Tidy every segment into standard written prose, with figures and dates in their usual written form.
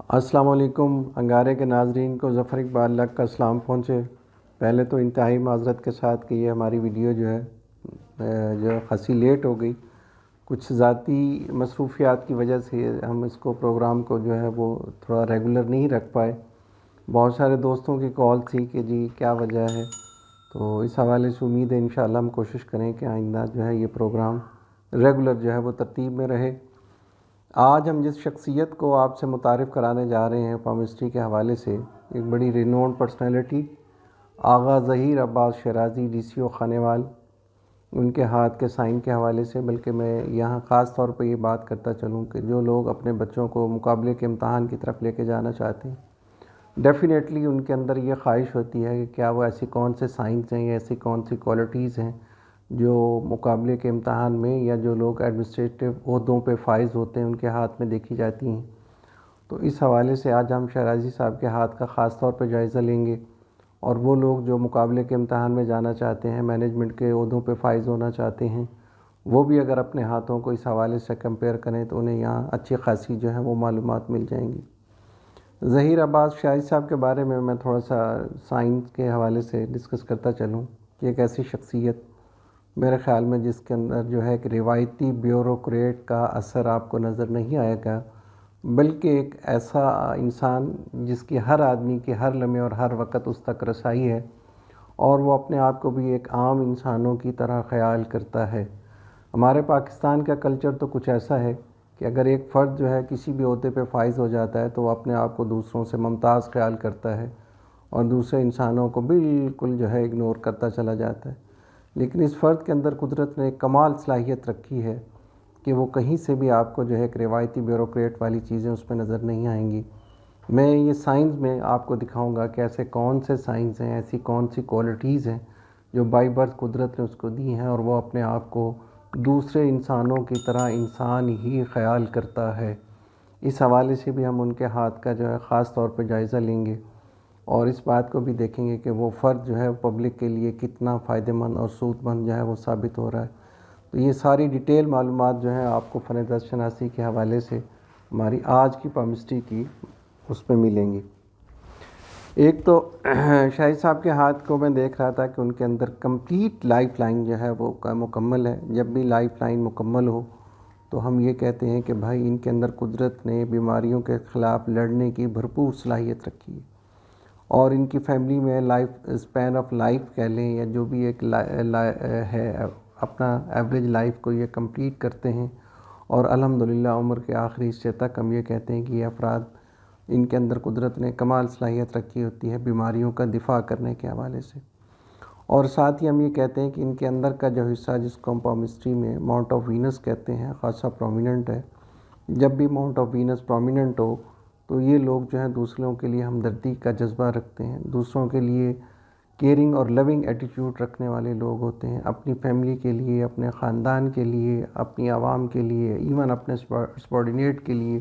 السلام علیکم انگارے کے ناظرین کو ظفر اقبال لگ کا سلام پہنچے۔ پہلے تو انتہائی معذرت کے ساتھ کہ یہ ہماری ویڈیو جو ہے خاصی لیٹ ہو گئی، کچھ ذاتی مصروفیات کی وجہ سے ہم اس کو پروگرام کو جو ہے وہ تھوڑا ریگولر نہیں رکھ پائے۔ بہت سارے دوستوں کی کال تھی کہ جی کیا وجہ ہے، تو اس حوالے سے امید ہے انشاءاللہ ہم کوشش کریں کہ آئندہ جو ہے یہ پروگرام ریگولر جو ہے وہ ترتیب میں رہے۔ آج ہم جس شخصیت کو آپ سے متعارف کرانے جا رہے ہیں پامسٹری کے حوالے سے، ایک بڑی رینونڈ پرسنالٹی آغا ظہیر عباس شیرازی ڈی سی او خانیوال، ان کے ہاتھ کے سائن کے حوالے سے، بلکہ میں یہاں خاص طور پہ یہ بات کرتا چلوں کہ جو لوگ اپنے بچوں کو مقابلے کے امتحان کی طرف لے کے جانا چاہتے ہیں، ڈیفینیٹلی ان کے اندر یہ خواہش ہوتی ہے کہ کیا وہ ایسی کون سے سائنس ہیں یا ایسی کون سی کوالٹیز ہیں جو مقابلے کے امتحان میں یا جو لوگ ایڈمنسٹریٹو عہدوں پہ فائز ہوتے ہیں ان کے ہاتھ میں دیکھی جاتی ہیں۔ تو اس حوالے سے آج ہم شیرازی صاحب کے ہاتھ کا خاص طور پہ جائزہ لیں گے، اور وہ لوگ جو مقابلے کے امتحان میں جانا چاہتے ہیں، مینجمنٹ کے عہدوں پہ فائز ہونا چاہتے ہیں، وہ بھی اگر اپنے ہاتھوں کو اس حوالے سے کمپیئر کریں تو انہیں یہاں اچھی خاصی جو ہے وہ معلومات مل جائیں گی۔ ظہیر عباس شیرازی صاحب کے بارے میں تھوڑا سا سائنس کے حوالے سے ڈسکس کرتا چلوں کہ ایک ایسی شخصیت میرے خیال میں جس کے اندر جو ہے کہ روایتی بیوروکریٹ کا اثر آپ کو نظر نہیں آئے گا، بلکہ ایک ایسا انسان جس کی ہر آدمی کے ہر لمحے اور ہر وقت اس تک رسائی ہے، اور وہ اپنے آپ کو بھی ایک عام انسانوں کی طرح خیال کرتا ہے۔ ہمارے پاکستان کا کلچر تو کچھ ایسا ہے کہ اگر ایک فرد جو ہے کسی بھی عہدے پہ فائز ہو جاتا ہے تو وہ اپنے آپ کو دوسروں سے ممتاز خیال کرتا ہے اور دوسرے انسانوں کو بالکل جو ہے اگنور کرتا چلا جاتا ہے۔ لیکن اس فرد کے اندر قدرت نے ایک کمال صلاحیت رکھی ہے کہ وہ کہیں سے بھی آپ کو جو ہے ایک روایتی بیوروکریٹ والی چیزیں اس میں نظر نہیں آئیں گی۔ میں یہ سائنس میں آپ کو دکھاؤں گا کہ ایسے کون سے سائنس ہیں، ایسی کون سی کوالٹیز ہیں جو بائی برتھ قدرت نے اس کو دی ہیں، اور وہ اپنے آپ کو دوسرے انسانوں کی طرح انسان ہی خیال کرتا ہے۔ اس حوالے سے بھی ہم ان کے ہاتھ کا جو ہے خاص طور پہ جائزہ لیں گے، اور اس بات کو بھی دیکھیں گے کہ وہ فرد جو ہے پبلک کے لیے کتنا فائدہ مند اور سود مند جو ہے وہ ثابت ہو رہا ہے۔ تو یہ ساری ڈیٹیل معلومات جو ہیں آپ کو فن دست شناسی کے حوالے سے ہماری آج کی پامسٹری کی اس میں ملیں گی۔ ایک تو شاہد صاحب کے ہاتھ کو میں دیکھ رہا تھا کہ ان کے اندر کمپلیٹ لائف لائن جو ہے وہ مکمل ہے۔ جب بھی لائف لائن مکمل ہو تو ہم یہ کہتے ہیں کہ بھائی ان کے اندر قدرت نے بیماریوں کے خلاف لڑنے کی بھرپور صلاحیت رکھی ہے، اور ان کی فیملی میں لائف اسپین آف لائف کہہ لیں یا جو بھی ایک ہے، اپنا ایوریج لائف کو یہ کمپلیٹ کرتے ہیں، اور الحمدللہ عمر کے آخری حصے تک ہم یہ کہتے ہیں کہ یہ افراد ان کے اندر قدرت نے کمال صلاحیت رکھی ہوتی ہے بیماریوں کا دفاع کرنے کے حوالے سے۔ اور ساتھ ہی ہم یہ کہتے ہیں کہ ان کے اندر کا جو حصہ جس کو ہم پامسٹری میں ماؤنٹ آف وینس کہتے ہیں خاصا پرومیننٹ ہے۔ جب بھی ماؤنٹ آف وینس پرومیننٹ ہو تو یہ لوگ جو ہیں دوسروں کے لیے ہمدردی کا جذبہ رکھتے ہیں، دوسروں کے لیے کیئرنگ اور لونگ ایٹیٹیوڈ رکھنے والے لوگ ہوتے ہیں، اپنی فیملی کے لیے، اپنے خاندان کے لیے، اپنی عوام کے لیے، ایون اپنے سبارڈینیٹ کے لیے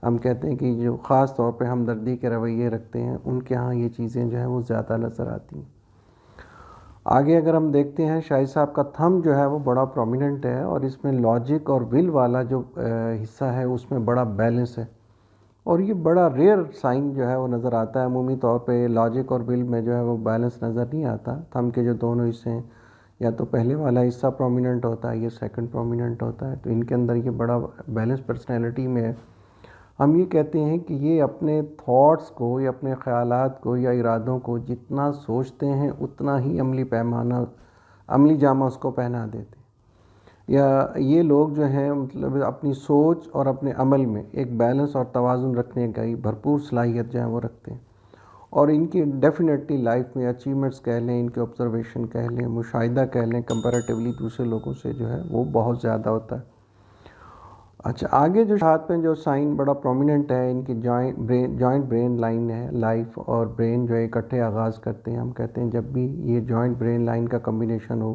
ہم کہتے ہیں کہ جو خاص طور پہ ہمدردی کے رویے رکھتے ہیں، ان کے ہاں یہ چیزیں جو ہیں وہ زیادہ نظر آتی ہیں۔ آگے اگر ہم دیکھتے ہیں شاہد صاحب کا تھم جو ہے وہ بڑا پرومیننٹ ہے، اور اس میں لاجک اور ول والا جو حصہ ہے اس میں بڑا بیلنس ہے، اور یہ بڑا ریئر سائن جو ہے وہ نظر آتا ہے۔ عمومی طور پہ لاجک اور ول میں جو ہے وہ بیلنس نظر نہیں آتا۔ تھم کے جو دونوں حصے ہیں، یا تو پہلے والا حصہ پرومیننٹ ہوتا ہے یا سیکنڈ پرومیننٹ ہوتا ہے، تو ان کے اندر یہ بڑا بیلنس پرسنالٹی میں ہے۔ ہم یہ کہتے ہیں کہ یہ اپنے تھاٹس کو یا اپنے خیالات کو یا ارادوں کو جتنا سوچتے ہیں اتنا ہی عملی جامہ اس کو پہنا دیتے ہیں، یا یہ لوگ جو ہیں مطلب اپنی سوچ اور اپنے عمل میں ایک بیلنس اور توازن رکھنے کا ہی بھرپور صلاحیت جو ہے وہ رکھتے ہیں، اور ان کی ڈیفینیٹلی لائف میں اچیومنٹس کہہ لیں، ان کے آبزرویشن کہہ لیں، مشاہدہ کہہ لیں، کمپیریٹیولی دوسرے لوگوں سے جو ہے وہ بہت زیادہ ہوتا ہے۔ اچھا، آگے جو ہاتھ میں جو سائن بڑا پرومیننٹ ہے، ان کی جوائنٹ برین لائن ہے۔ لائف اور برین جو ہے اکٹھے آغاز کرتے ہیں۔ ہم کہتے ہیں جب بھی یہ جوائنٹ برین لائن کا کمبینیشن ہو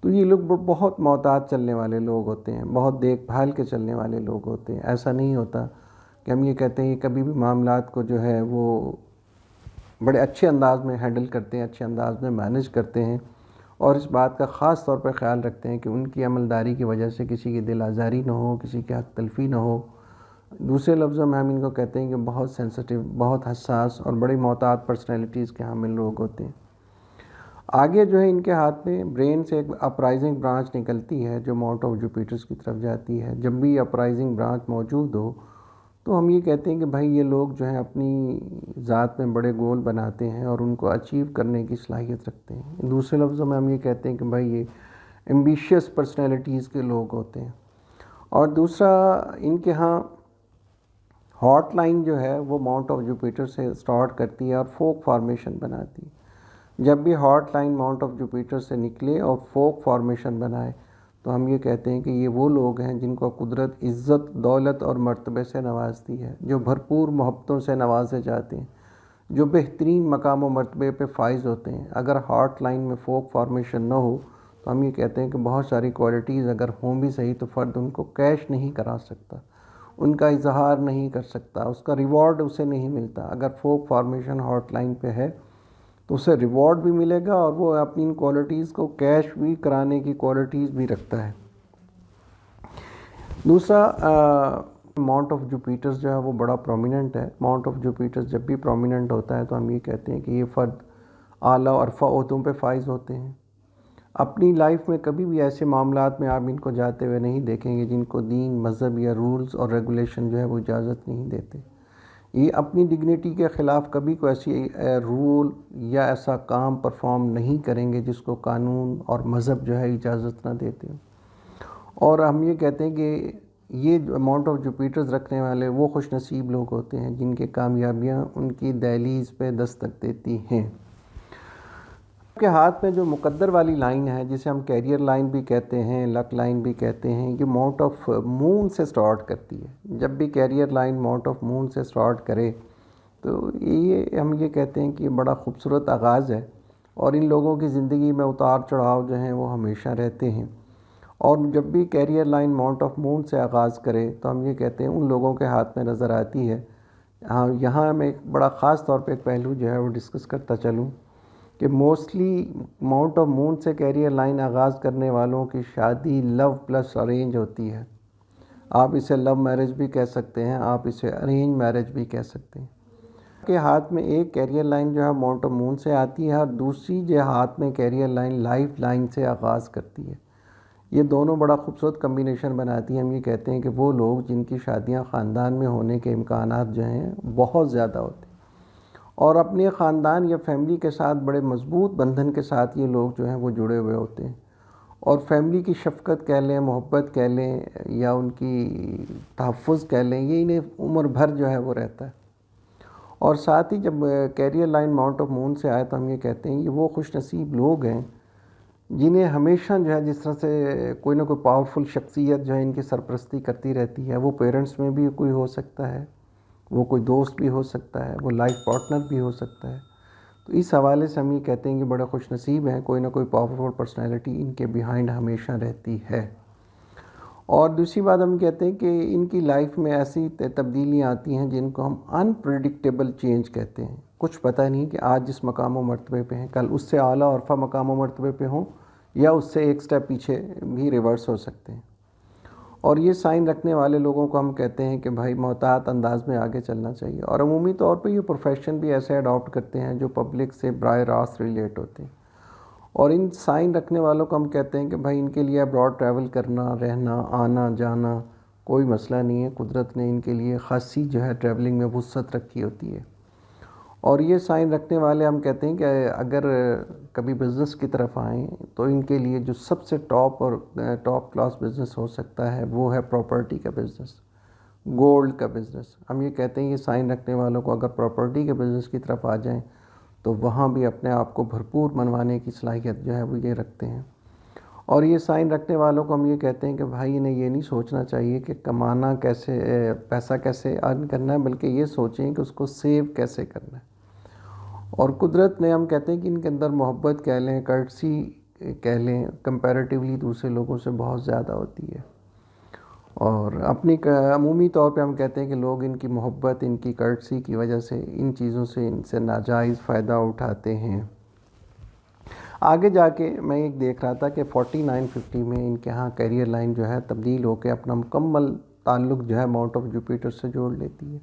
تو یہ لوگ بہت محتاط چلنے والے لوگ ہوتے ہیں، بہت دیکھ بھال کے چلنے والے لوگ ہوتے ہیں۔ ایسا نہیں ہوتا کہ ہم یہ کہتے ہیں کہ کبھی بھی معاملات کو جو ہے وہ بڑے اچھے انداز میں ہینڈل کرتے ہیں، اچھے انداز میں مینج کرتے ہیں، اور اس بات کا خاص طور پر خیال رکھتے ہیں کہ ان کی عملداری کی وجہ سے کسی کی دل آزاری نہ ہو، کسی کی حق تلفی نہ ہو، دوسرے لفظوں میں ہم ان کو کہتے ہیں کہ بہت سینسٹیو، بہت حساس اور بڑی محتاط پرسنالٹیز کے حامل لوگ ہوتے ہیں۔ آگے جو ہے ان کے ہاتھ میں برین سے ایک اپرائزنگ برانچ نکلتی ہے جو ماؤنٹ آف جوپیٹرز کی طرف جاتی ہے۔ جب بھی اپرائزنگ برانچ موجود ہو تو ہم یہ کہتے ہیں کہ بھائی یہ لوگ جو ہیں اپنی ذات میں بڑے گول بناتے ہیں اور ان کو اچیو کرنے کی صلاحیت رکھتے ہیں۔ دوسرے لفظوں میں ہم یہ کہتے ہیں کہ بھائی یہ ایمبیشیس پرسنالٹیز کے لوگ ہوتے ہیں۔ اور دوسرا ان کے ہاں ہاٹ لائن جو ہے وہ ماؤنٹ آف جوپیٹر سے سٹارٹ کرتی ہے اور فوک فارمیشن بناتی ہے۔ جب بھی heart line mount of Jupiter سے نکلے اور فوک فارمیشن بنائے تو ہم یہ کہتے ہیں کہ یہ وہ لوگ ہیں جن کو قدرت عزت، دولت اور مرتبے سے نوازتی ہے، جو بھرپور محبتوں سے نوازے جاتے ہیں، جو بہترین مقام و مرتبے پہ فائز ہوتے ہیں۔ اگر ہاٹ لائن میں فوک فارمیشن نہ ہو تو ہم یہ کہتے ہیں کہ بہت ساری کوالٹیز اگر ہوں بھی صحیح تو فرد ان کو کیش نہیں کرا سکتا، ان کا اظہار نہیں کر سکتا، اس کا ریوارڈ اسے نہیں ملتا۔ اگر فوک فارمیشن ہاٹ لائن پہ ہے تو اسے ریوارڈ بھی ملے گا اور وہ اپنی ان کوالٹیز کو کیش بھی کرانے کی کوالٹیز بھی رکھتا ہے۔ دوسرا ماؤنٹ آف جوپیٹرز جو ہے وہ بڑا پرومیننٹ ہے۔ ماؤنٹ آف جوپیٹرز جب بھی پرومیننٹ ہوتا ہے تو ہم یہ کہتے ہیں کہ یہ فرد اعلیٰ اور رفع عہدوں پہ فائز ہوتے ہیں۔ اپنی لائف میں کبھی بھی ایسے معاملات میں آپ ان کو جاتے ہوئے نہیں دیکھیں گے جن کو دین، مذہب یا رولز اور ریگولیشن جو ہے وہ اجازت نہیں دیتے۔ یہ اپنی ڈگنیٹی کے خلاف کبھی کوئی ایسی رول یا ایسا کام پرفارم نہیں کریں گے جس کو قانون اور مذہب جو ہے اجازت نہ دیتے۔ اور ہم یہ کہتے ہیں کہ یہ اماؤنٹ آف جوپیٹرز رکھنے والے وہ خوش نصیب لوگ ہوتے ہیں جن کی کامیابیاں ان کی دہلیز پہ دستک دیتی ہیں۔ کے ہاتھ میں جو مقدر والی لائن ہے جسے ہم کیریئر لائن بھی کہتے ہیں، لک لائن بھی کہتے ہیں، یہ ماؤنٹ آف مون سے سٹارٹ کرتی ہے۔ جب بھی کیریئر لائن ماؤنٹ آف مون سے سٹارٹ کرے تو ہم یہ کہتے ہیں کہ یہ بڑا خوبصورت آغاز ہے اور ان لوگوں کی زندگی میں اتار چڑھاؤ جو ہیں وہ ہمیشہ رہتے ہیں۔ اور جب بھی کیریئر لائن ماؤنٹ آف مون سے آغاز کرے تو ہم یہ کہتے ہیں ان لوگوں کے ہاتھ میں نظر آتی ہے۔ یہاں میں ایک بڑا خاص طور پہ ایک پہلو جو ہے وہ ڈسکس کرتا چلوں کہ موسٹلی ماؤنٹ آف مون سے کیریئر لائن آغاز کرنے والوں کی شادی لو پلس ارینج ہوتی ہے۔ آپ اسے لو میرج بھی کہہ سکتے ہیں، آپ اسے ارینج میرج بھی کہہ سکتے ہیں۔ کے ہاتھ میں ایک کیریئر لائن جو ہے ماؤنٹ آف مون سے آتی ہے اور دوسری جو ہاتھ میں کیریئر لائن لائف لائن سے آغاز کرتی ہے۔ یہ دونوں بڑا خوبصورت کمبینیشن بناتی ہیں۔ ہم یہ کہتے ہیں کہ وہ لوگ جن کی شادیاں خاندان میں ہونے کے امکانات جو ہیں بہت زیادہ ہوتے ہیں اور اپنے خاندان یا فیملی کے ساتھ بڑے مضبوط بندھن کے ساتھ یہ لوگ جو ہیں وہ جڑے ہوئے ہوتے ہیں اور فیملی کی شفقت کہہ لیں، محبت کہہ لیں یا ان کی تحفظ کہہ لیں، یہ انہیں عمر بھر جو ہے وہ رہتا ہے۔ اور ساتھ ہی جب کیریئر لائن ماؤنٹ آف مون سے آئے تو ہم یہ کہتے ہیں یہ وہ خوش نصیب لوگ ہیں جنہیں ہمیشہ جو ہے جس طرح سے کوئی نہ کوئی پاورفل شخصیت جو ہے ان کی سرپرستی کرتی رہتی ہے۔ وہ پیرنٹس میں بھی کوئی ہو سکتا ہے، وہ کوئی دوست بھی ہو سکتا ہے، وہ لائف پارٹنر بھی ہو سکتا ہے۔ تو اس حوالے سے ہم یہ کہتے ہیں کہ بڑے خوش نصیب ہیں، کوئی نہ کوئی پاورفل پرسنالٹی ان کے بیہائنڈ ہمیشہ رہتی ہے۔ اور دوسری بات ہم کہتے ہیں کہ ان کی لائف میں ایسی تبدیلیاں آتی ہیں جن کو ہم انپریڈکٹیبل چینج کہتے ہیں۔ کچھ پتہ نہیں کہ آج جس مقام و مرتبے پہ ہیں کل اس سے اعلیٰ اور رفع مقام و مرتبے پہ ہوں یا اس سے ایک سٹیپ پیچھے بھی ریورس ہو سکتے ہیں۔ اور یہ سائن رکھنے والے لوگوں کو ہم کہتے ہیں کہ بھائی محتاط انداز میں آگے چلنا چاہیے اور عمومی طور پہ یہ پروفیشن بھی ایسے اڈاپٹ کرتے ہیں جو پبلک سے براہ راست ریلیٹ ہوتے ہیں۔ اور ان سائن رکھنے والوں کو ہم کہتے ہیں کہ بھائی ان کے لیے ابراڈ ٹریول کرنا، رہنا، آنا جانا کوئی مسئلہ نہیں ہے۔ قدرت نے ان کے لیے خاصی جو ہے ٹریولنگ میں وسعت رکھی ہوتی ہے۔ اور یہ سائن رکھنے والے ہم کہتے ہیں کہ اگر کبھی بزنس کی طرف آئیں تو ان کے لیے جو سب سے ٹاپ اور ٹاپ کلاس بزنس ہو سکتا ہے وہ ہے پراپرٹی کا بزنس، گولڈ کا بزنس۔ ہم یہ کہتے ہیں یہ سائن رکھنے والوں کو اگر پراپرٹی کے بزنس کی طرف آ جائیں تو وہاں بھی اپنے آپ کو بھرپور منوانے کی صلاحیت جو ہے وہ یہ رکھتے ہیں۔ اور یہ سائن رکھنے والوں کو ہم یہ کہتے ہیں کہ بھائی انہیں یہ نہیں سوچنا چاہیے کہ کمانا کیسے، پیسہ کیسے ارن کرنا ہے، بلکہ یہ سوچیں کہ اس کو سیو کیسے کرنا ہے۔ اور قدرت نے ہم کہتے ہیں کہ ان کے اندر محبت کہہ لیں، کرٹسی کہہ لیں، کمپیریٹیولی دوسرے لوگوں سے بہت زیادہ ہوتی ہے۔ اور اپنی عمومی طور پہ ہم کہتے ہیں کہ لوگ ان کی محبت، ان کی کرٹسی کی وجہ سے ان چیزوں سے ان سے ناجائز فائدہ اٹھاتے ہیں۔ آگے جا کے میں ایک دیکھ رہا تھا کہ 4950 میں ان کے ہاں کیریئر لائن جو ہے تبدیل ہو کے اپنا مکمل تعلق جو ہے ماؤنٹ آف جوپیٹر سے جوڑ لیتی ہے۔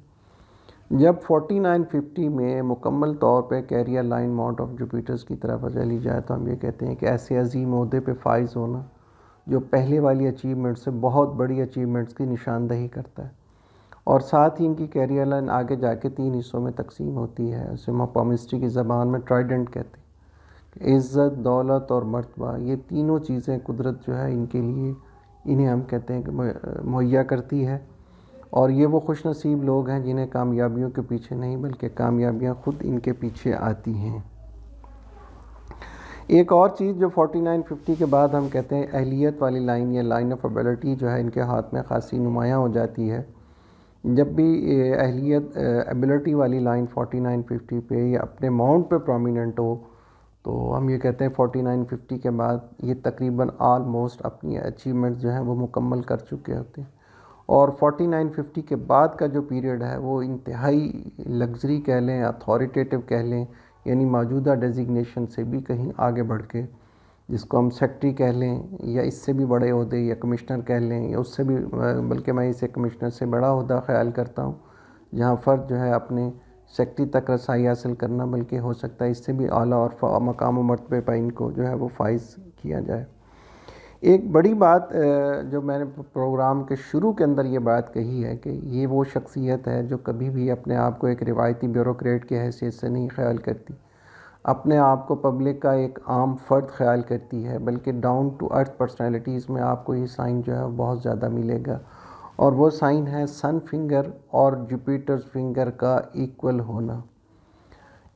جب 4950 میں مکمل طور پہ کیریئر لائن ماؤنٹ آف جوپیٹرز کی طرف چلی جائے تو ہم یہ کہتے ہیں کہ ایسے عظیم عہدے پہ فائز ہونا جو پہلے والی اچیومنٹ سے بہت بڑی اچیومنٹس کی نشاندہی کرتا ہے، اور ساتھ ہی ان کی کیریئر لائن آگے جا کے 3 حصوں میں تقسیم ہوتی ہے، اسے پامسٹری کی زبان میں ٹرائیڈنٹ کہتے ہیں کہ عزت، دولت اور مرتبہ، یہ تینوں چیزیں قدرت جو ہے ان کے لیے انہیں ہم کہتے ہیں کہ مہیا کرتی ہے، اور یہ وہ خوش نصیب لوگ ہیں جنہیں کامیابیوں کے پیچھے نہیں بلکہ کامیابیاں خود ان کے پیچھے آتی ہیں۔ ایک اور چیز جو 4950 کے بعد ہم کہتے ہیں اہلیت والی لائن یا لائن آف ایبلٹی جو ہے ان کے ہاتھ میں خاصی نمایاں ہو جاتی ہے۔ جب بھی اہلیت ایبلٹی والی لائن 4950 پہ یا اپنے ماؤنٹ پہ پرومیننٹ ہو تو ہم یہ کہتے ہیں 4950 کے بعد یہ تقریباً آلموسٹ اپنی اچیومنٹس جو ہیں وہ مکمل کر چکے ہوتے ہیں، اور 4950 کے بعد کا جو پیریڈ ہے وہ انتہائی لگژری کہہ لیں، اتھارٹیٹیو کہہ لیں، یعنی موجودہ ڈیزگنیشن سے بھی کہیں آگے بڑھ کے، جس کو ہم سیکٹری کہہ لیں یا اس سے بھی بڑے عہدے یا کمشنر کہہ لیں یا اس سے بھی، بلکہ میں اسے کمشنر سے بڑا عہدہ خیال کرتا ہوں، جہاں فرد جو ہے اپنے سیکٹری تک رسائی حاصل کرنا بلکہ ہو سکتا ہے اس سے بھی اعلیٰ اور مقام و مرتبے پہ ان کو جو ہے وہ فائز کیا جائے۔ ایک بڑی بات جو میں نے پروگرام کے شروع کے اندر یہ بات کہی ہے کہ یہ وہ شخصیت ہے جو کبھی بھی اپنے آپ کو ایک روایتی بیوروکریٹ کی حیثیت سے نہیں خیال کرتی، اپنے آپ کو پبلک کا ایک عام فرد خیال کرتی ہے، بلکہ ڈاؤن ٹو ارتھ پرسنالٹیز میں آپ کو یہ سائن جو ہے بہت زیادہ ملے گا، اور وہ سائن ہے سن فنگر اور جوپیٹرز فنگر کا ایکول ہونا۔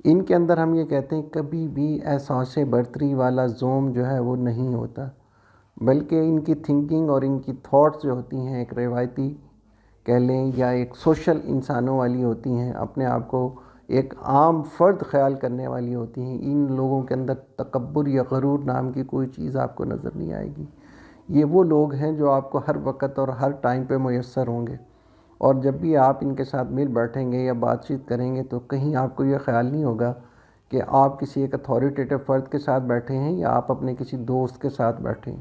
ان کے اندر ہم یہ کہتے ہیں کبھی بھی احساس برتری والا زوم جو ہے وہ نہیں ہوتا، بلکہ ان کی تھنکنگ اور ان کی تھاٹس جو ہوتی ہیں ایک روایتی کہہ لیں یا ایک سوشل انسانوں والی ہوتی ہیں، اپنے آپ کو ایک عام فرد خیال کرنے والی ہوتی ہیں۔ ان لوگوں کے اندر تکبر یا غرور نام کی کوئی چیز آپ کو نظر نہیں آئے گی۔ یہ وہ لوگ ہیں جو آپ کو ہر وقت اور ہر ٹائم پہ میسر ہوں گے، اور جب بھی آپ ان کے ساتھ مل بیٹھیں گے یا بات چیت کریں گے تو کہیں آپ کو یہ خیال نہیں ہوگا کہ آپ کسی ایک اتھارٹیٹیو فرد کے ساتھ بیٹھے ہیں یا آپ اپنے کسی دوست کے ساتھ بیٹھے ہیں۔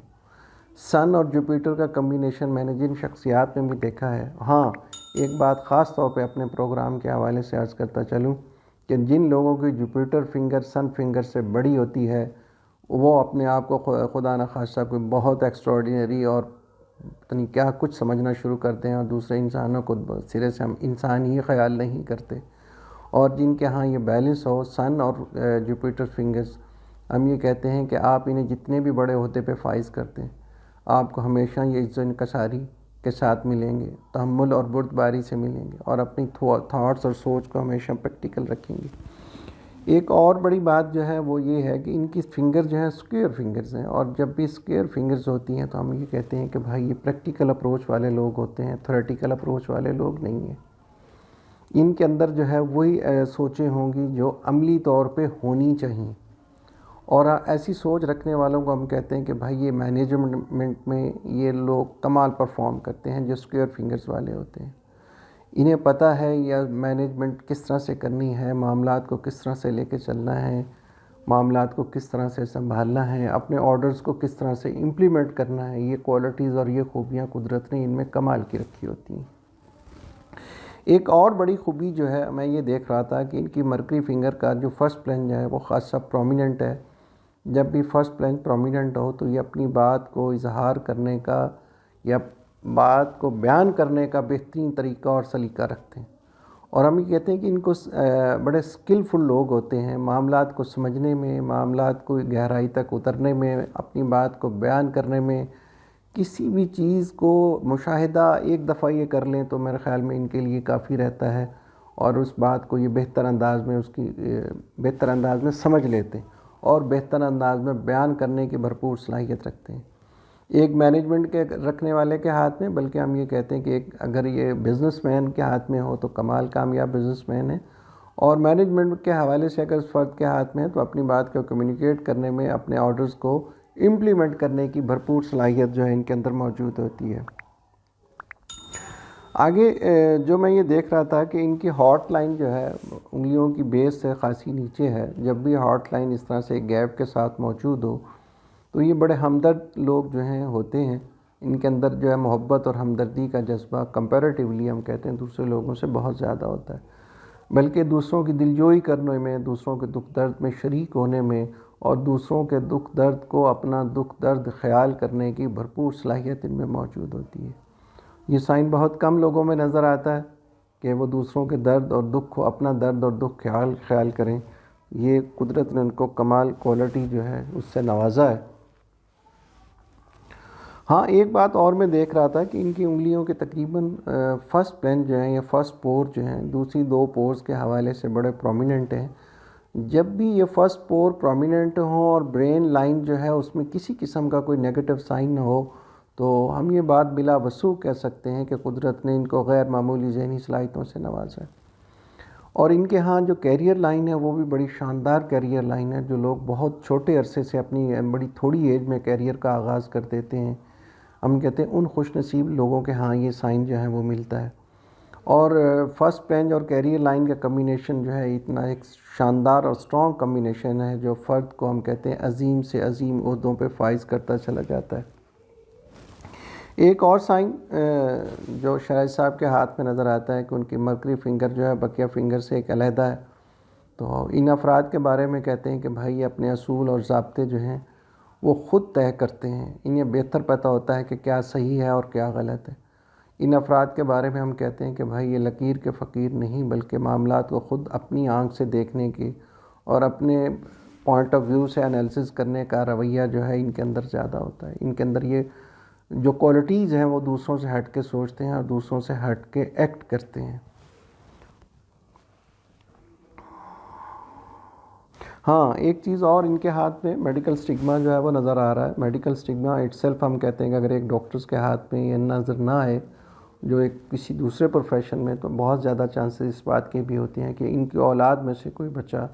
سن اور جوپیٹر کا کمبینیشن میں نے جن شخصیات میں بھی دیکھا ہے، ہاں ایک بات خاص طور پہ اپنے پروگرام کے حوالے سے عرض کرتا چلوں کہ جن لوگوں کی جوپیٹر فنگر سن فنگر سے بڑی ہوتی ہے وہ اپنے آپ کو خدا نخواستہ کوئی بہت ایکسٹراڈینری اور پتہ نہیں کیا کچھ سمجھنا شروع کرتے ہیں، اور دوسرے انسانوں کو سرے سے ہم انسان ہی خیال نہیں کرتے، اور جن کے ہاں یہ بیلنس ہو سن اور جوپیٹر فنگرز، ہم یہ کہتے ہیں کہ آپ انہیں جتنے بھی بڑے عہدے پہ فائز کرتے ہیں آپ کو ہمیشہ یہ عزت و انکساری کے ساتھ ملیں گے، تحمل اور بردباری سے ملیں گے، اور اپنی تھاٹس اور سوچ کو ہمیشہ پریکٹیکل رکھیں گے۔ ایک اور بڑی بات جو ہے وہ یہ ہے کہ ان کی فنگر جو ہیں اسکوئر فنگرز ہیں، اور جب بھی اسکوئر فنگرز ہوتی ہیں تو ہم یہ کہتے ہیں کہ بھائی یہ پریکٹیکل اپروچ والے لوگ ہوتے ہیں، تھیوریٹیکل اپروچ والے لوگ نہیں ہیں۔ ان کے اندر جو ہے وہی سوچیں ہوں گی جو عملی طور پہ ہونی چاہیے، اور ایسی سوچ رکھنے والوں کو ہم کہتے ہیں کہ بھائی یہ مینجمنٹ میں یہ لوگ کمال پرفارم کرتے ہیں جو اسکوئر فنگرز والے ہوتے ہیں۔ انہیں پتہ ہے یا مینجمنٹ کس طرح سے کرنی ہے، معاملات کو کس طرح سے لے کے چلنا ہے، معاملات کو کس طرح سے سنبھالنا ہے، اپنے آرڈرز کو کس طرح سے امپلیمنٹ کرنا ہے، یہ کوالٹیز اور یہ خوبیاں قدرت نے ان میں کمال کی رکھی ہوتی ہیں۔ ایک اور بڑی خوبی جو ہے میں یہ دیکھ رہا تھا کہ ان کی مرکری فنگر کا جو فرسٹ پلنج ہے وہ خاصا پرومیننٹ ہے۔ جب بھی فرسٹ پلنج پرومیننٹ ہو تو یہ اپنی بات کو اظہار کرنے کا یا بات کو بیان کرنے کا بہترین طریقہ اور سلیقہ رکھتے ہیں، اور ہم یہ کہتے ہیں کہ ان کو بڑے اسکلفل لوگ ہوتے ہیں معاملات کو سمجھنے میں، معاملات کو گہرائی تک اترنے میں، اپنی بات کو بیان کرنے میں۔ کسی بھی چیز کو مشاہدہ ایک دفعہ یہ کر لیں تو میرے خیال میں ان کے لیے کافی رہتا ہے، اور اس بات کو یہ بہتر انداز میں سمجھ لیتے ہیں اور بہتر انداز میں بیان کرنے کی بھرپور صلاحیت رکھتے ہیں۔ ایک مینجمنٹ کے رکھنے والے کے ہاتھ میں، بلکہ ہم یہ کہتے ہیں کہ اگر یہ بزنس مین کے ہاتھ میں ہو تو کمال کامیاب بزنس مین ہے، اور مینجمنٹ کے حوالے سے اگر اس فرد کے ہاتھ میں ہے تو اپنی بات کو کمیونیکیٹ کرنے میں، اپنے آرڈرز کو امپلیمنٹ کرنے کی بھرپور صلاحیت جو ہے ان کے اندر موجود ہوتی ہے۔ آگے جو میں یہ دیکھ رہا تھا کہ ان کی ہاٹ لائن جو ہے انگلیوں کی بیس سے خاصی نیچے ہے۔ جب بھی ہاٹ لائن اس طرح سے گیپ کے ساتھ موجود ہو تو یہ بڑے ہمدرد لوگ جو ہیں ہوتے ہیں، ان کے اندر جو ہے محبت اور ہمدردی کا جذبہ کمپیریٹیولی ہم کہتے ہیں دوسرے لوگوں سے بہت زیادہ ہوتا ہے، بلکہ دوسروں کی دلجوئی کرنے میں، دوسروں کے دکھ درد میں شریک ہونے میں اور دوسروں کے دکھ درد کو اپنا دکھ درد خیال کرنے کی بھرپور صلاحیت ان میں موجود ہوتی ہے۔ یہ سائن بہت کم لوگوں میں نظر آتا ہے کہ وہ دوسروں کے درد اور دکھ کو اپنا درد اور دکھ خیال کریں۔ یہ قدرت نے ان کو کمال کوالٹی جو ہے اس سے نوازا ہے۔ ہاں، ایک بات اور میں دیکھ رہا تھا کہ ان کی انگلیوں کے تقریباً فرسٹ پلنج جو ہیں یا فرسٹ پور جو ہیں دوسری 2 پورز کے حوالے سے بڑے پرومیننٹ ہیں۔ جب بھی یہ فرسٹ پور پرومیننٹ ہوں اور برین لائن جو ہے اس میں کسی قسم کا کوئی نیگیٹو سائن نہ ہو تو ہم یہ بات بلا وسوع کہہ سکتے ہیں کہ قدرت نے ان کو غیر معمولی ذہنی صلاحیتوں سے نوازا ہے۔ اور ان کے ہاں جو کیریئر لائن ہے وہ بھی بڑی شاندار کیریئر لائن ہے، جو لوگ بہت چھوٹے عرصے سے اپنی بڑی تھوڑی ایج میں کیریئر کا آغاز کر دیتے ہیں، ہم کہتے ہیں ان خوش نصیب لوگوں کے ہاں یہ سائن جو ہے وہ ملتا ہے۔ اور فرسٹ پلنج اور کیریئر لائن کا کمبینیشن جو ہے اتنا ایک شاندار اور سٹرونگ کمبینیشن ہے جو فرد کو ہم کہتے ہیں عظیم سے عظیم عہدوں پہ فائز کرتا چلا جاتا ہے۔ ایک اور سائن جو شاہد صاحب کے ہاتھ میں نظر آتا ہے کہ ان کی مرکری فنگر جو ہے بقیہ فنگر سے ایک علیحدہ ہے، تو ان افراد کے بارے میں کہتے ہیں کہ بھائی یہ اپنے اصول اور ضابطے جو ہیں وہ خود طے کرتے ہیں، انہیں بہتر پتہ ہوتا ہے کہ کیا صحیح ہے اور کیا غلط ہے۔ ان افراد کے بارے میں ہم کہتے ہیں کہ بھائی یہ لکیر کے فقیر نہیں بلکہ معاملات کو خود اپنی آنکھ سے دیکھنے کی اور اپنے پوائنٹ آف ویو سے انالیسس کرنے کا رویہ جو ہے ان کے اندر زیادہ ہوتا ہے۔ ان کے اندر یہ جو کوالٹیز ہیں وہ دوسروں سے ہٹ کے سوچتے ہیں اور دوسروں سے ہٹ کے ایکٹ کرتے ہیں۔ ہاں، ایک چیز اور ان کے ہاتھ میں میڈیکل سٹگما جو ہے وہ نظر آ رہا ہے۔ میڈیکل سٹگما اٹ سیلف ہم کہتے ہیں کہ اگر ایک ڈاکٹرز کے ہاتھ میں یہ نظر نہ آئے جو ایک کسی دوسرے پروفیشن میں، تو بہت زیادہ چانسز اس بات کی بھی ہوتی ہیں کہ ان کی اولاد میں سے کوئی بچہ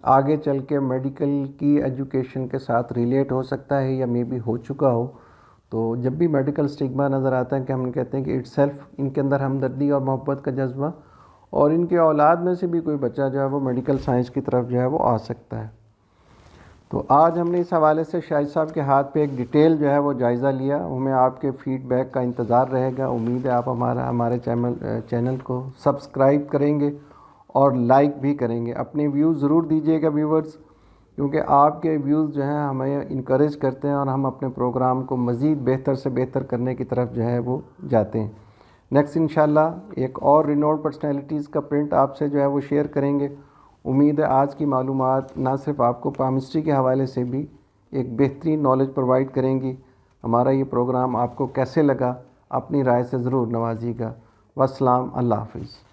آگے چل کے میڈیکل کی ایجوکیشن کے ساتھ ریلیٹ ہو سکتا ہے یا مے بی ہو چکا ہو۔ تو جب بھی میڈیکل سٹگما نظر آتا ہے کہ ہم کہتے ہیں کہ اٹ سیلف ان کے اندر ہمدردی اور محبت کا جذبہ، اور ان کے اولاد میں سے بھی کوئی بچہ جو ہے وہ میڈیکل سائنس کی طرف جو ہے وہ آ سکتا ہے۔ تو آج ہم نے اس حوالے سے شاہد صاحب کے ہاتھ پہ ایک ڈیٹیل جو ہے وہ جائزہ لیا۔ ہمیں آپ کے فیڈ بیک کا انتظار رہے گا۔ امید ہے آپ ہمارے چینل کو سبسکرائب کریں گے اور لائک بھی کریں گے۔ اپنے ویوز ضرور دیجیے گا ویورز، کیونکہ آپ کے ویوز جو ہیں ہمیں انکریج کرتے ہیں اور ہم اپنے پروگرام کو مزید بہتر سے بہتر کرنے کی طرف جو ہے وہ جاتے ہیں۔ نیکسٹ انشاءاللہ ایک اور رینوڈ پرسنالٹیز کا پرنٹ آپ سے جو ہے وہ شیئر کریں گے۔ امید ہے آج کی معلومات نہ صرف آپ کو پامسٹری کے حوالے سے بھی ایک بہترین نالج پرووائڈ کریں گی۔ ہمارا یہ پروگرام آپ کو کیسے لگا اپنی رائے سے ضرور نوازیے گا۔ والسلام، اللہ حافظ۔